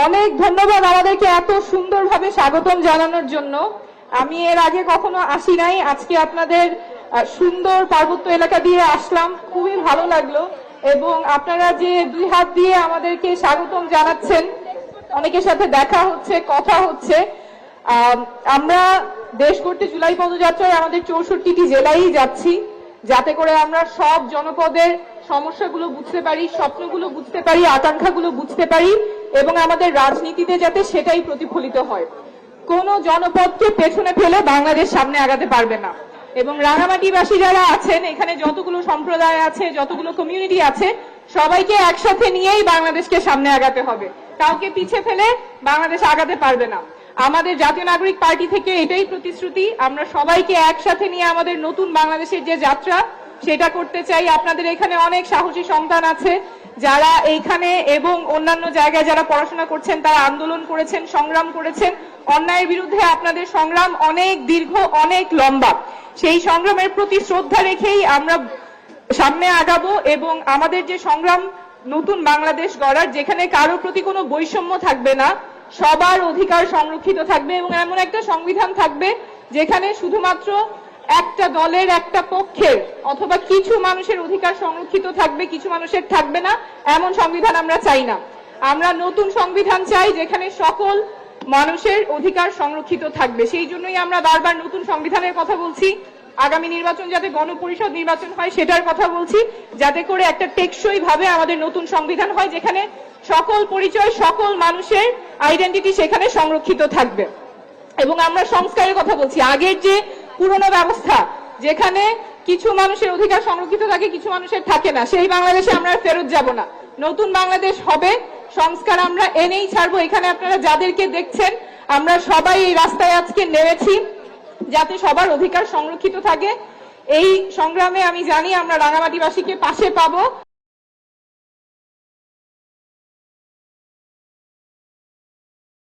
অনেক ধন্যবাদ আমাদেরকে এত সুন্দরভাবে স্বাগতম জানানোর জন্য। আমি এর আগে কখনো আসি নাই, আজকে আপনাদের সুন্দর পার্বত্য এলাকা দিয়ে আসলাম, খুবই ভালো লাগলো। এবং আপনারা যে দুই হাত দিয়ে আমাদেরকে স্বাগতম জানাচ্ছেন, অনেকের সাথে দেখা হচ্ছে, কথা হচ্ছে। আমরা দেশ গড়তে জুলাই পদযাত্রায় আমাদের 64টি জেলায় যাচ্ছি, যাতে করে আমরা সব জনপদের সমস্যাগুলো বুঝতে পারি, স্বপ্নগুলো বুঝতে পারি, আকাঙ্ক্ষাগুলো বুঝতে পারি এবং আমাদের রাজনীতিতে যাতে সেটাই প্রতিফলিত হয়। কোন জনপদকে পেছনে ফেলে বাংলাদেশ সামনে আগাতে পারবে না। এবং রাঙামাটিবাসী যারা আছেন, এখানে যতগুলো সম্প্রদায় আছে, যতগুলো কমিউনিটি আছে, সবাইকে একসাথে নিয়েই বাংলাদেশকে সামনে আগাতে হবে। কাউকে পিছিয়ে ফেলে বাংলাদেশ আগাতে পারবে না। আমাদের জাতীয় নাগরিক পার্টি থেকে এটাই প্রতিশ্রুতি, আমরা সবাইকে একসাথে নিয়ে আমাদের নতুন বাংলাদেশের যে যাত্রা সেটা করতে চাই। আপনাদের এখানে অনেক সাহসী সন্তান আছে যারা এইখানে এবং অন্যান্য জায়গায় যারা পড়াশোনা করছেন, তারা আন্দোলন করেছেন, সংগ্রাম করেছেন। অন্যায়ের বিরুদ্ধে আপনাদের সংগ্রাম অনেক দীর্ঘ, অনেক লম্বা। সেই সংগ্রামের প্রতি শ্রদ্ধা রেখেই আমরা সামনে আগাবো এবং আমাদের যে সংগ্রাম নতুন বাংলাদেশ গড়ার, যেখানে কারো প্রতি কোনো বৈষম্য থাকবে না, সবার অধিকার সংরক্ষিত থাকবে এবং এমন একটা সংবিধান থাকবে যেখানে শুধুমাত্র একটা দলের, একটা পক্ষের অথবা কিছু মানুষের অধিকার সংরক্ষিত থাকবে, কিছু মানুষের থাকবে না, এমন সংবিধান আমরা চাই না। আমরা নতুন সংবিধান চাই যেখানে সকল মানুষের অধিকার সংরক্ষিত থাকবে। সেই জন্যই আমরা বারবার নতুন সংবিধানের কথা বলছি। আগামী নির্বাচন যাতে গণপরিষদ নির্বাচন হয় সেটার কথা বলছি, যাতে করে একটা টেকসই ভাবে আমাদের নতুন সংবিধান হয় যেখানে সকল পরিচয়, সকল মানুষের আইডেন্টিটি সেখানে সংরক্ষিত থাকবে। এবং আমরা সংস্কারের কথা বলছি। আগের যে পুরনো ব্যবস্থা যেখানে কিছু মানুষের অধিকার সংরক্ষিত থাকে, কিছু মানুষের থাকে না, সেই বাংলাদেশে আমরা ফেরত যাব না। নতুন বাংলাদেশ হবে, সংস্কার আমরা এনেই ছাড়বো। এখানে আপনারা যাদেরকে দেখছেন, আমরা সবাই এই রাস্তায় আজকে নেমেছি যাতে সবার অধিকার সংরক্ষিত থাকে। এই সংগ্রামে আমি জানি আমরা রাঙামাটিবাসীকে পাশে পাবো।